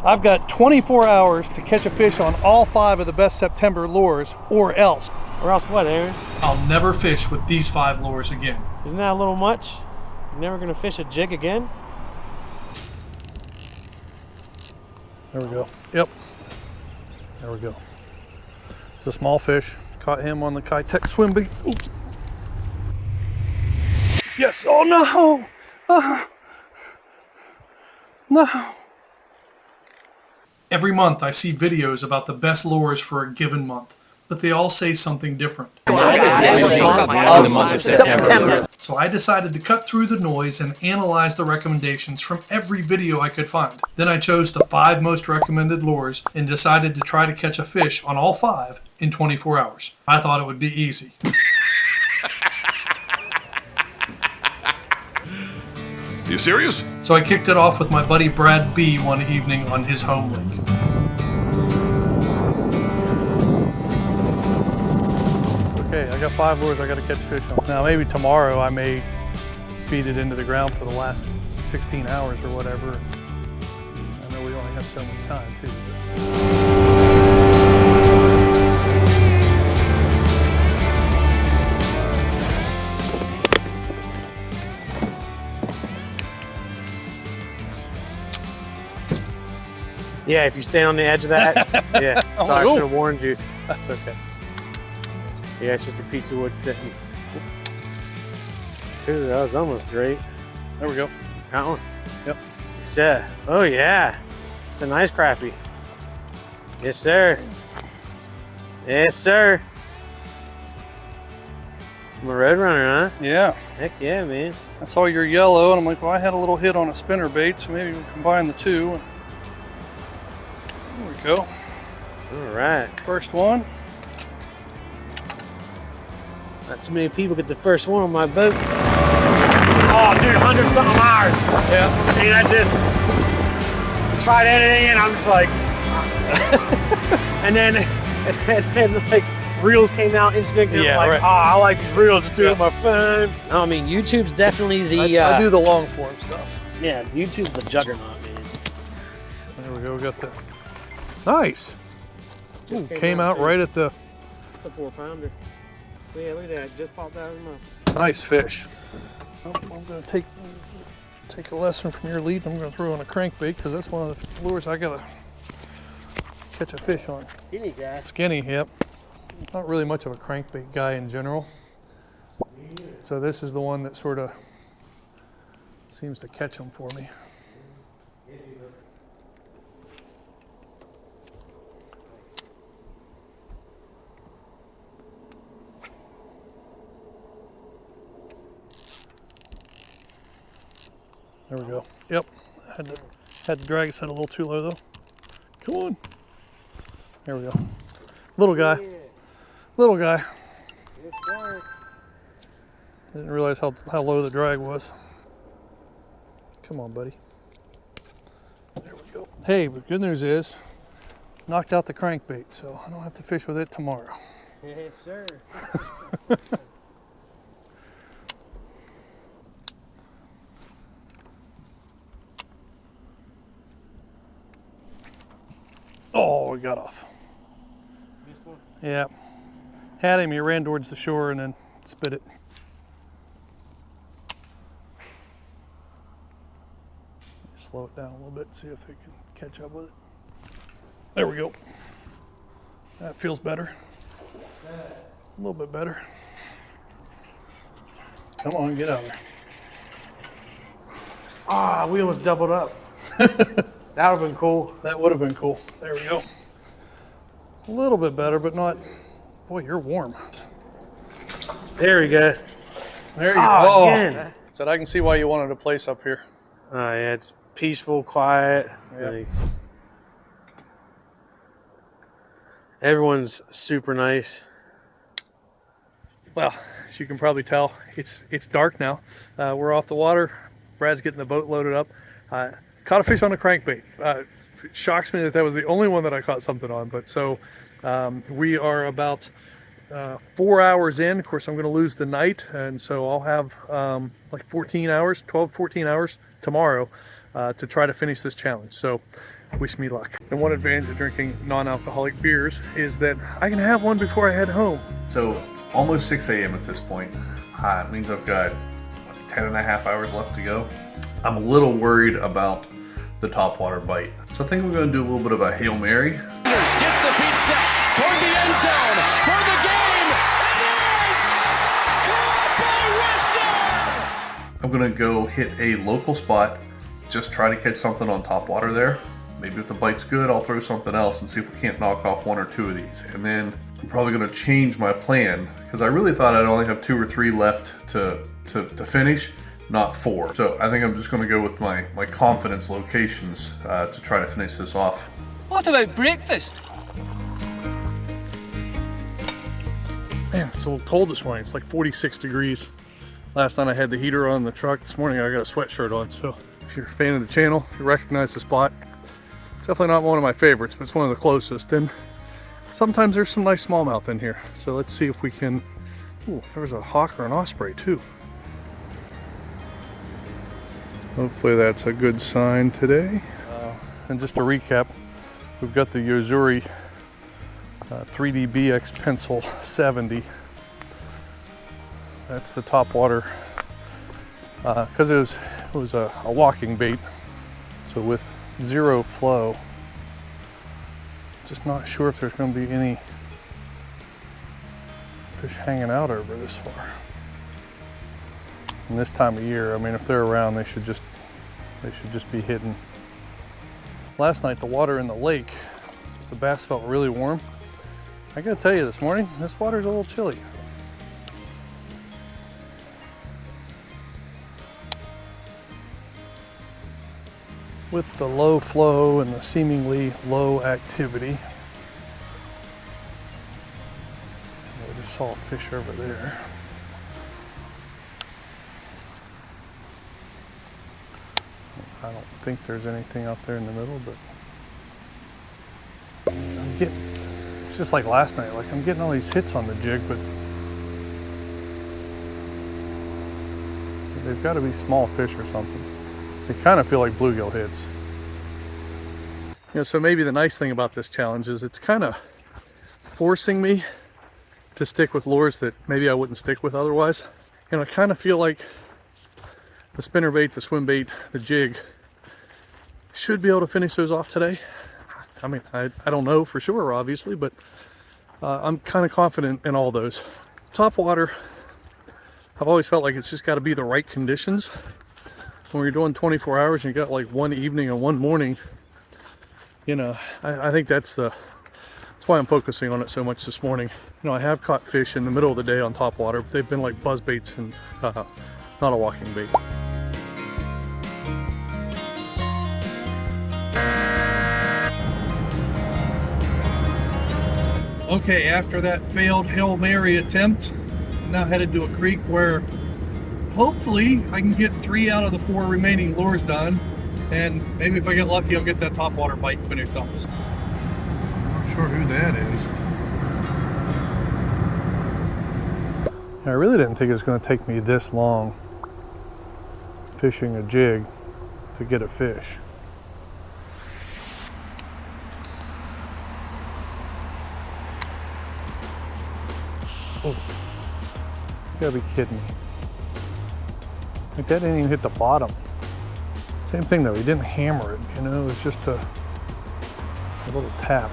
I've got 24 hours to catch a fish on all 5 of the best September lures, or else. Or else what, Aaron? I'll never fish with these 5 lures again. Isn't that a little much? You're never gonna fish a jig again? There we go. Yep. There we go. It's a small fish. Caught him on the Kitech swim bait. Ooh. Yes. Oh no. No. Every month I see videos about the best lures for a given month, but they all say something different. September. So I decided to cut through the noise and analyze the recommendations from every video I could find. Then I chose the 5 most recommended lures and decided to try to catch a fish on all 5 in 24 hours. I thought it would be easy. You serious? So I kicked it off with my buddy Brad B one evening on his home lake. Okay, I got 5 lures I got to catch fish on. Now maybe tomorrow I may feed it into the ground for the last 16 hours or whatever. I know we only have so much time too. Yeah, if you stand on the edge of that, yeah. So I should have warned you. That's okay. Yeah, it's just a piece of wood sitting. Ooh, that was almost great. There we go. That one? Yep. Yes, sir. Oh, yeah. It's a nice crappie. Yes, sir. Yes, sir. I'm a roadrunner, huh? Yeah. Heck yeah, man. I saw your yellow and I'm like, well, I had a little hit on a spinner bait, so maybe we'll combine the 2. There we go. All right. First one. Not too many people get the first one on my boat. Oh, dude, 100-something hours. Yeah. And I just tried editing and I'm just like, and then like reels came out instantly. Yeah, I'm like, right. I like these reels. Just do it with my phone. I mean, YouTube's definitely the. I do the long form stuff. Yeah, YouTube's the juggernaut, man. There we go. We got the nice. Ooh, came out right at the. It's a 4-pounder. Yeah, look at that. Just popped out of the mouth. Nice fish. Oh, I'm going to take a lesson from your lead. I'm going to throw on a crankbait because that's one of the lures I got to catch a fish on. Skinny guy. Skinny, yep. Not really much of a crankbait guy in general. So this is the one that sort of seems to catch them for me. There we go. Yep. Had to drag his head a little too low though. Come on. There we go. Little guy. Little guy. Yes, sir. Didn't realize how low the drag was. Come on, buddy. There we go. Hey, the good news is, knocked out the crankbait, so I don't have to fish with it tomorrow. Yes, sir. Oh, we got off. Missed one? Yeah. Had him, he ran towards the shore and then spit it. Slow it down a little bit, see if it can catch up with it. There we go. That feels better. A little bit better. Come on, get out there. Ah, wheel was doubled up. That would have been cool. That would have been cool. There we go. A little bit better, but not. Boy, you're warm. There we go. There you go. Again. So I can see why you wanted a place up here. Yeah, it's peaceful, quiet. Yeah. Like, everyone's super nice. Well, as you can probably tell, it's dark now. We're off the water. Brad's getting the boat loaded up. Caught a fish on a crankbait. It shocks me that was the only one that I caught something on. But so we are about 4 hours in. Of course, I'm going to lose the night, and so I'll have like 14 hours, 12, 14 hours tomorrow to try to finish this challenge. So wish me luck. And one advantage of drinking non-alcoholic beers is that I can have one before I head home. So it's almost 6 a.m. at this point. It means I've got 10 and a half hours left to go. I'm a little worried about the topwater bite. So I think we're gonna do a little bit of a Hail Mary. Gets the feet set toward the end zone for the game. It is caught by Wester. I'm gonna go hit a local spot, just try to catch something on topwater there. Maybe if the bite's good, I'll throw something else and see if we can't knock off 1 or 2 of these. And then I'm probably gonna change my plan because I really thought I'd only have 2 or 3 left to finish, not 4. So I think I'm just gonna go with my confidence locations to try to finish this off. What about breakfast? Man, it's a little cold this morning. It's like 46 degrees. Last night I had the heater on in the truck. This morning I got a sweatshirt on. So if you're a fan of the channel, you recognize the spot. It's definitely not one of my favorites, but it's one of the closest. And sometimes there's some nice smallmouth in here. So let's see if we can. Ooh, there was a hawk or an osprey too. Hopefully that's a good sign today. And just to recap, we've got the Yozuri 3D-BX Pencil 70. That's the topwater, because it was a walking bait. So with 0 flow, just not sure if there's going to be any fish hanging out over this far. And this time of year, I mean, if they're around, they should just be hidden. Last night, the water in the lake, the bass felt really warm. I gotta tell you, this morning, this water's a little chilly. With the low flow and the seemingly low activity, I just saw a fish over there. I don't think there's anything out there in the middle, but it's just like last night. Like I'm getting all these hits on the jig, but they've got to be small fish or something. They kind of feel like bluegill hits. You know, so maybe the nice thing about this challenge is it's kind of forcing me to stick with lures that maybe I wouldn't stick with otherwise. And I kind of feel like the spinnerbait, the swim bait, the jig should be able to finish those off today. I mean, I don't know for sure, obviously, but I'm kind of confident in all those. Topwater, I've always felt like it's just got to be the right conditions. When you're doing 24 hours and you got like 1 evening and 1 morning, you know, I think that's why I'm focusing on it so much this morning. You know, I have caught fish in the middle of the day on topwater, but they've been like buzz baits and not a walking bait. Okay, after that failed Hail Mary attempt, I'm now headed to a creek where hopefully I can get 3 out of the 4 remaining lures done, and maybe if I get lucky I'll get that topwater bite finished off. I'm not sure who that is. I really didn't think it was going to take me this long fishing a jig to get a fish. Oh, you gotta be kidding me. Like that didn't even hit the bottom. Same thing though, he didn't hammer it, you know, it was just a little tap.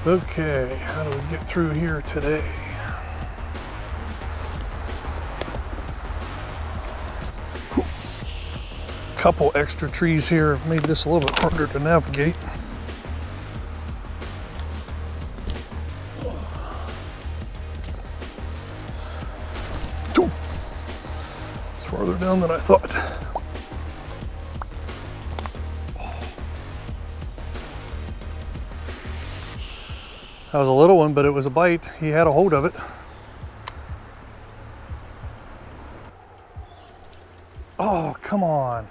Okay, how do we get through here today? Couple extra trees here have made this a little bit harder to navigate. It's farther down than I thought. That was a little one, but it was a bite. He had a hold of it. Oh, come on.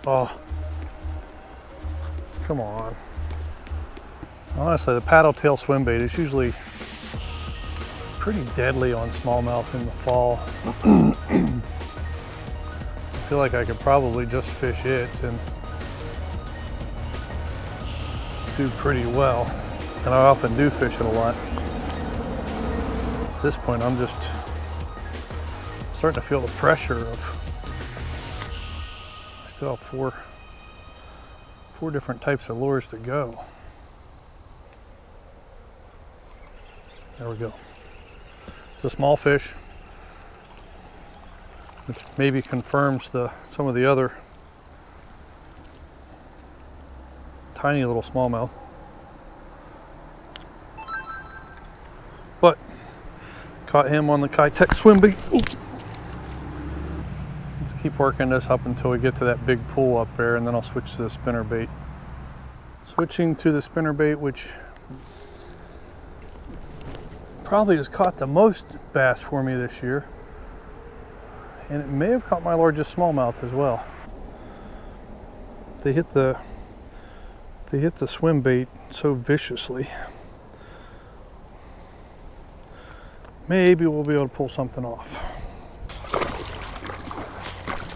Oh. Come on. Honestly, the paddle tail swim bait is usually pretty deadly on smallmouth in the fall. I feel like I could probably just fish it and do pretty well. And I often do fish it a lot. At this point, I'm just starting to feel the pressure of, I still have four different types of lures to go. There we go. It's a small fish, which maybe confirms some of the other tiny little smallmouth. But caught him on the Kitech swim bait. Ooh. Let's keep working this up until we get to that big pool up there, and then I'll switch to the spinner bait. Switching to the spinner bait, which probably has caught the most bass for me this year, and it may have caught my largest smallmouth as well. They hit the swim bait so viciously. Maybe we'll be able to pull something off.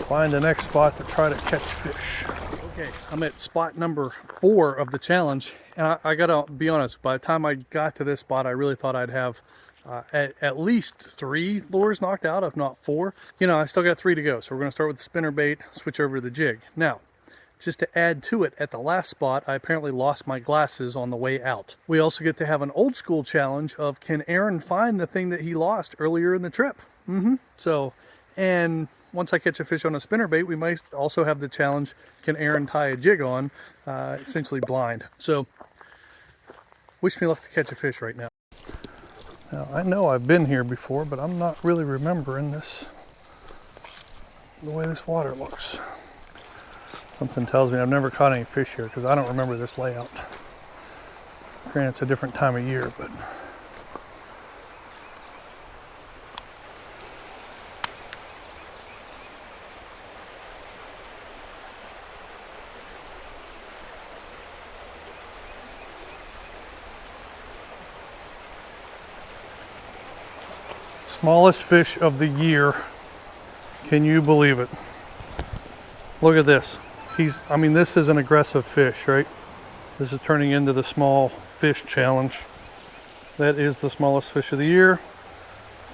Find the next spot to try to catch fish. Okay, I'm at spot number 4 of the challenge, and I gotta be honest, by the time I got to this spot, I really thought I'd have at least 3 lures knocked out, if not 4. You know, I still got 3 to go, so we're gonna start with the spinner bait, switch over to the jig. Now, just to add to it, at the last spot, I apparently lost my glasses on the way out. We also get to have an old school challenge of, can Aaron find the thing that he lost earlier in the trip? So, and once I catch a fish on a spinnerbait, we might also have the challenge, can Aaron tie a jig on, essentially blind. So, wish me luck to catch a fish right now. Now, I know I've been here before, but I'm not really remembering this, the way this water looks. Something tells me I've never caught any fish here because I don't remember this layout. Granted, it's a different time of year, but smallest fish of the year. Can you believe it? Look at this. I mean, this is an aggressive fish, right? This is turning into the small fish challenge. That is the smallest fish of the year.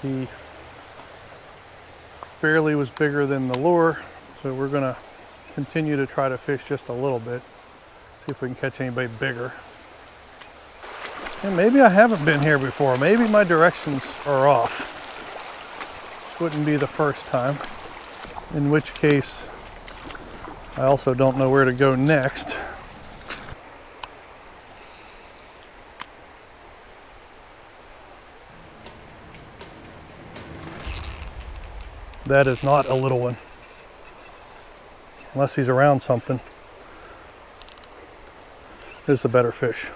He barely was bigger than the lure, so we're gonna continue to try to fish just a little bit. See if we can catch anybody bigger. And maybe I haven't been here before. Maybe my directions are off. This wouldn't be the first time. In which case, I also don't know where to go next. That is not a little one. Unless he's around something. This is a better fish.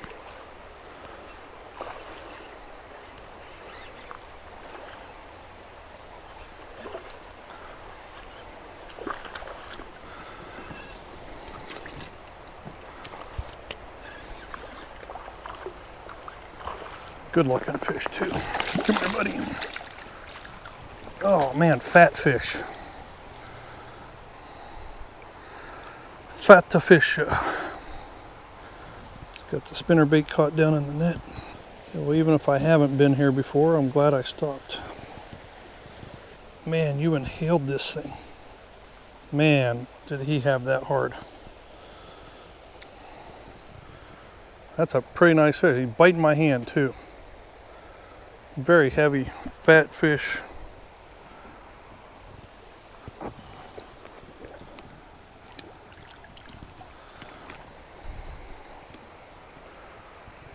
Good looking fish too. Come here, buddy. Oh man, fat fish. Fat fish. Got the spinner bait caught down in the net. Okay, well, even if I haven't been here before, I'm glad I stopped. Man, you inhaled this thing. Man, did he have that hard. That's a pretty nice fish. He's biting my hand too. Very heavy, fat fish.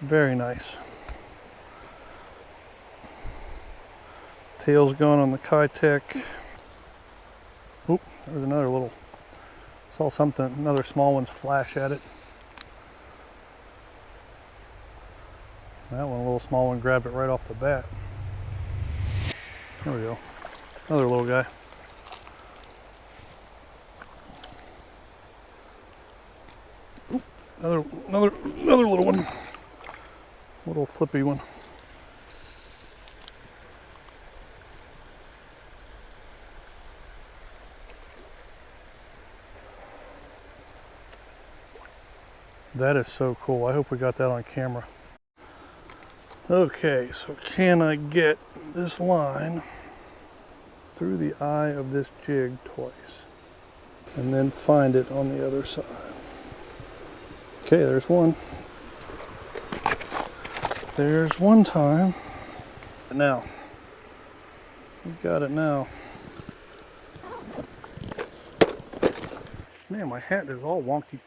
Very nice. Tail's gone on the Kitech. Oop, there's another little, saw something, another small one's flash at it. That one, a little small one, grabbed it right off the bat. There we go. Another little guy. Oop, Another little one. Little flippy one. That is so cool. I hope we got that on camera. Okay, so can I get this line through the eye of this jig twice and then find it on the other side? Okay, there's one. There's one time. Now, we got it now. Man, my hat is all wonky.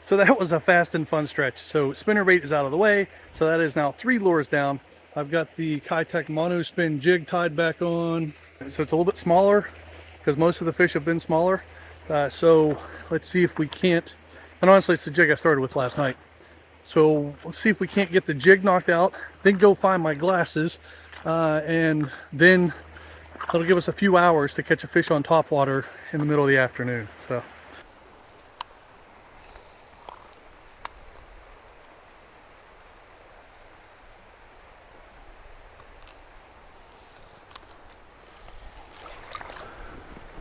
So that was a fast and fun stretch. So spinnerbait is out of the way. So that is now 3 lures down. I've got the Kitech monospin jig tied back on. So it's a little bit smaller because most of the fish have been smaller. So let's see if we can't, and honestly it's the jig I started with last night. So let's see if we can't get the jig knocked out, then go find my glasses, and then that'll give us a few hours to catch a fish on topwater in the middle of the afternoon. So.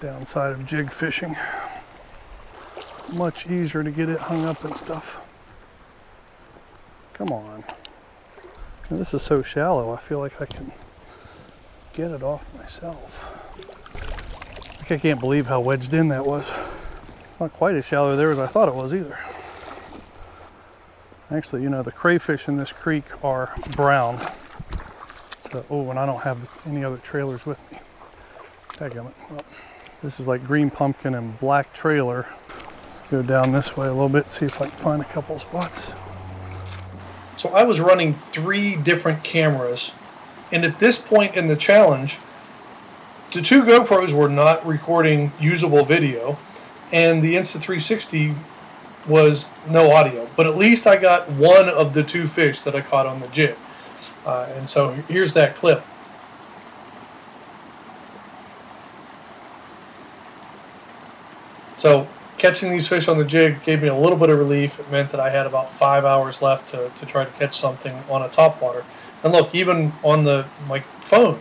Downside of jig fishing, much easier to get it hung up and stuff. Come on. And this is so shallow, I feel like I can get it off myself. I can't believe how wedged in that was. Not quite as shallow there as I thought it was either. Actually, you know, the crayfish in this creek are brown. So, oh, and I don't have any other trailers with me. Dadgummit. Well, this is like green pumpkin and black trailer. Let's go down this way a little bit, see if I can find a couple of spots. So I was running 3 different cameras, and at this point in the challenge, the 2 GoPros were not recording usable video, and the Insta360 was no audio. But at least I got one of the 2 fish that I caught on the jig. And so here's that clip. So catching these fish on the jig gave me a little bit of relief. It meant that I had about 5 hours left to try to catch something on a topwater. And look, even on my phone,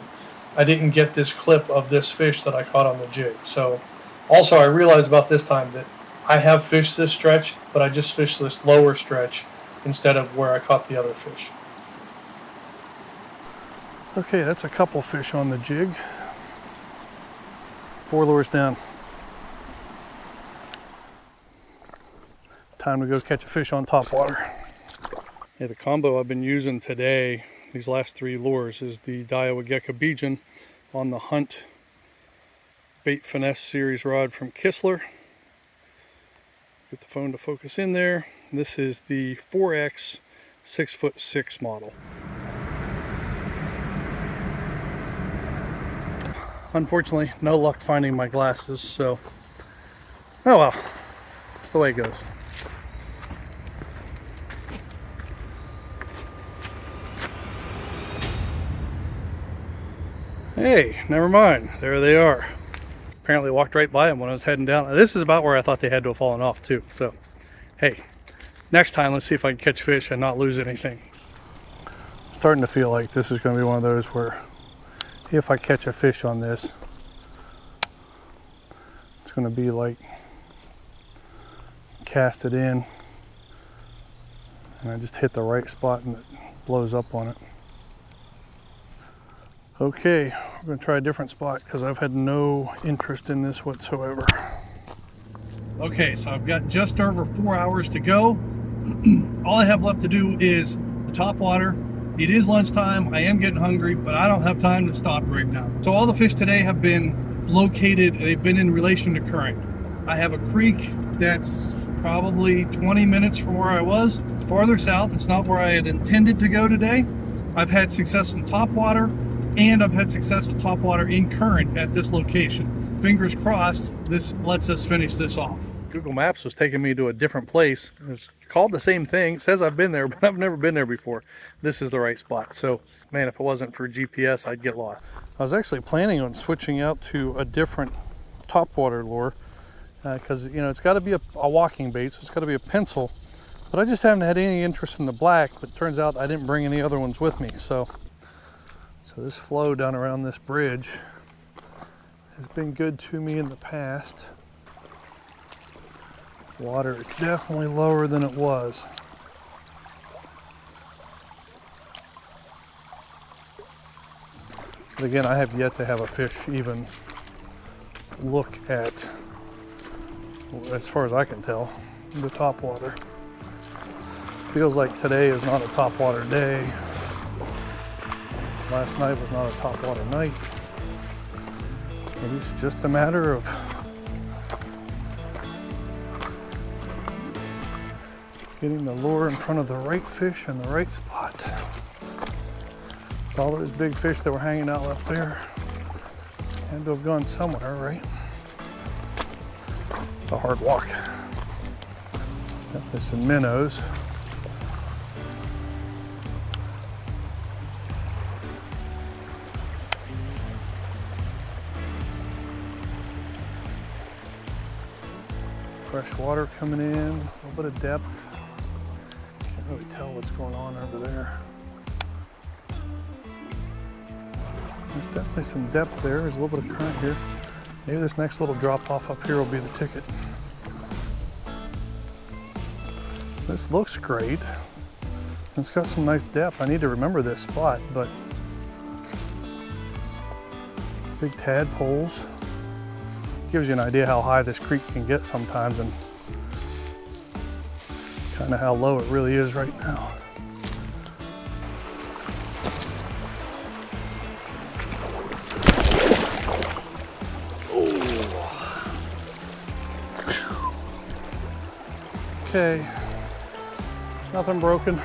I didn't get this clip of this fish that I caught on the jig. So also I realized about this time that I have fished this stretch, but I just fished this lower stretch instead of where I caught the other fish. Okay, that's a couple fish on the jig. 4 lures down. Time to go catch a fish on topwater. Yeah, the combo I've been using today, these last 3 lures, is the Daiwa Gecko Bijan on the Hunt Bait Finesse series rod from Kistler. Get the phone to focus in there. This is the 4X 6'6" model. Unfortunately, no luck finding my glasses, so oh well, that's the way it goes. Hey, never mind. There they are. Apparently walked right by them when I was heading down. This is about where I thought they had to have fallen off too. So, hey, next time let's see if I can catch fish and not lose anything. I'm starting to feel like this is going to be one of those where if I catch a fish on this, it's going to be like cast it in and I just hit the right spot and it blows up on it. Okay, we're going to try a different spot because I've had no interest in this whatsoever. Okay, so I've got just over 4 hours to go. All I have left to do is the topwater. It is lunchtime, I am getting hungry, but I don't have time to stop right now. So all the fish today have been located, they've been in relation to current. I have a creek that's probably 20 minutes from where I was. Farther south, it's not where I had intended to go today. I've had success with topwater, and I've had success with topwater in current at this location. Fingers crossed, this lets us finish this off. Google Maps was taking me to a different place. It's called the same thing. It says I've been there, but I've never been there before. This is the right spot. So, man, if it wasn't for GPS, I'd get lost. I was actually planning on switching out to a different topwater lure because you know it's got to be a walking bait, so it's got to be a pencil. But I just haven't had any interest in the black. But it turns out I didn't bring any other ones with me. So this flow down around this bridge has been good to me in the past. Water is definitely lower than it was. But again, I have yet to have a fish even look at, as far as I can tell, the topwater. Feels like today is not a topwater day. Last night was not a topwater night. Maybe it's just a matter of getting the lure in front of the right fish in the right spot. All those big fish that were hanging out up there had to have gone somewhere, right? It's a hard walk. Definitely some minnows. Fresh water coming in, a little bit of depth. Can't really tell what's going on over there. There's definitely some depth there. There's a little bit of current here. Maybe this next little drop off up here will be the ticket. This looks great. It's got some nice depth. I need to remember this spot, but big tadpoles. Gives you an idea how high this creek can get sometimes and kind of how low it really is right now. Okay, nothing broken.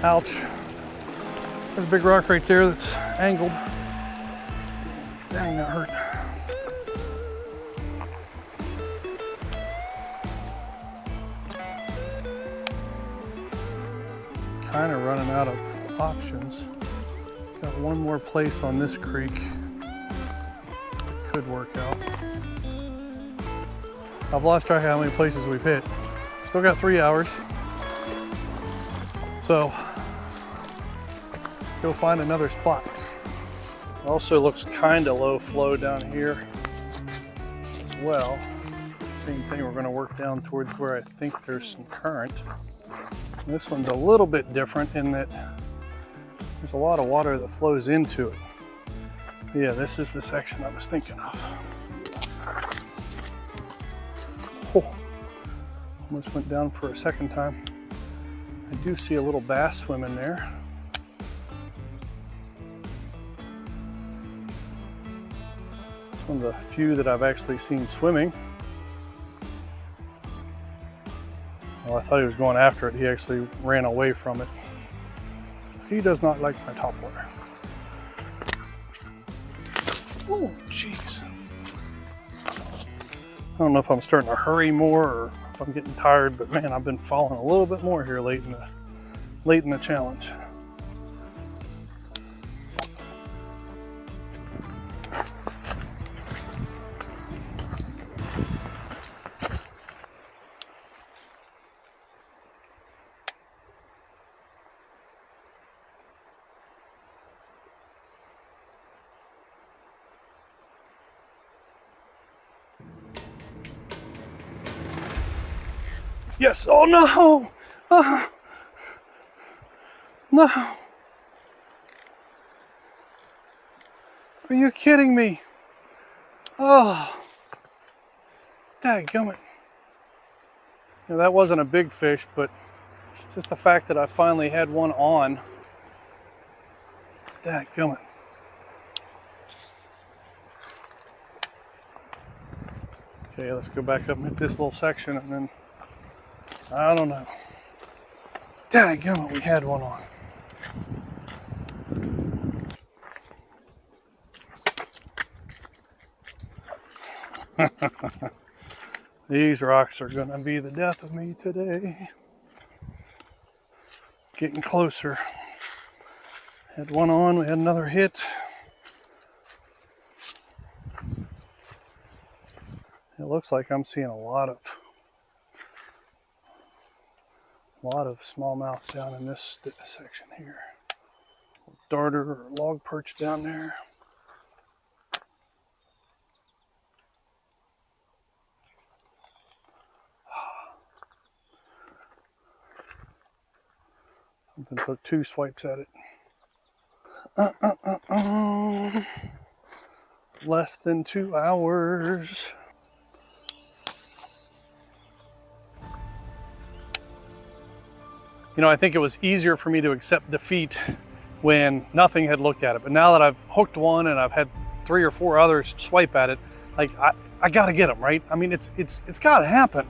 Ouch. There's a big rock right there that's angled. Dang, that hurt. Kind of running out of options. Got one more place on this creek that could work out. I've lost track of how many places we've hit. Still got 3 hours. So let's go find another spot. Also looks kind of low flow down here as well. Same thing, we're going to work down towards where I think there's some current. This one's a little bit different in that there's a lot of water that flows into it. Yeah, this is the section I was thinking of. Oh, almost went down for a second time. I do see a little bass swimming there. It's one of the few that I've actually seen swimming. Well, I thought he was going after it. He actually ran away from it. He does not like my topwater. Oh, jeez. I don't know if I'm starting to hurry more or if I'm getting tired, but man, I've been falling a little bit more here late in the challenge. Yes, oh no! No! Are you kidding me? Oh! Dadgummit. Now, that wasn't a big fish, but it's just the fact that I finally had one on. Dadgummit. Okay, let's go back up and hit this little section and then I don't know. Dadgummit, we had one on. These rocks are gonna be the death of me today. Getting closer. Had one on, we had another hit. It looks like I'm seeing a lot of smallmouth down in this section here. Darter or log perch down there. Something took 2 swipes at it. Less than 2 hours. You know, I think it was easier for me to accept defeat when nothing had looked at it. But now that I've hooked one and I've had 3 or 4 others swipe at it, like I gotta get them, right? I mean, it's gotta happen.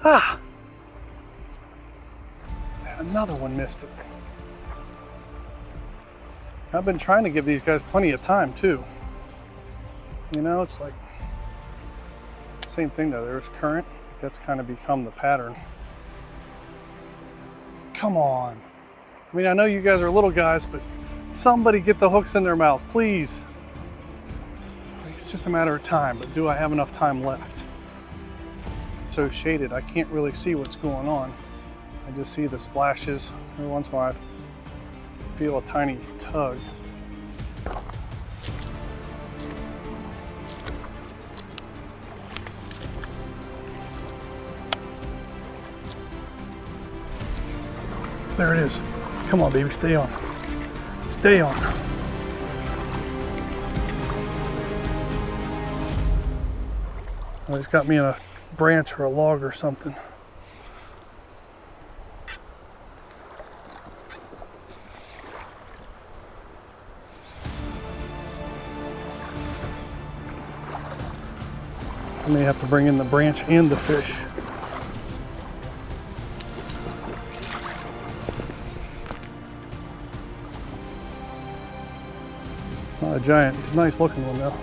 Ah, another one missed it. I've been trying to give these guys plenty of time too. You know, it's like same thing though. There's current. That's kind of become the pattern. Come on. I mean, I know you guys are little guys, but somebody get the hooks in their mouth, please. It's just a matter of time, but do I have enough time left? So shaded, I can't really see what's going on. I just see the splashes. Every once in a while I feel a tiny tug. There it is. Come on, baby, stay on. Stay on. Well, he's got me in a branch or a log or something. I may have to bring in the branch and the fish. Not a giant. He's a nice looking one though.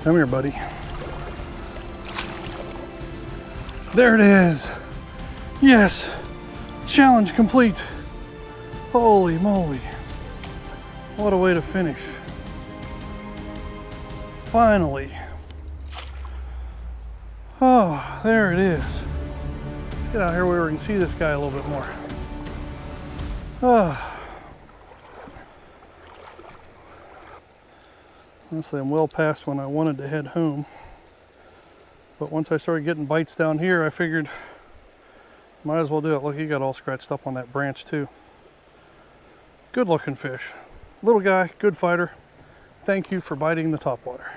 Come here, buddy. There it is. Yes. Challenge complete. Holy moly. What a way to finish. Finally. Oh, there it is. Let's get out here where we can see this guy a little bit more. Oh. Honestly, I'm well past when I wanted to head home. But once I started getting bites down here, I figured might as well do it. Look, he got all scratched up on that branch too. Good looking fish. Little guy, good fighter. Thank you for biting the topwater.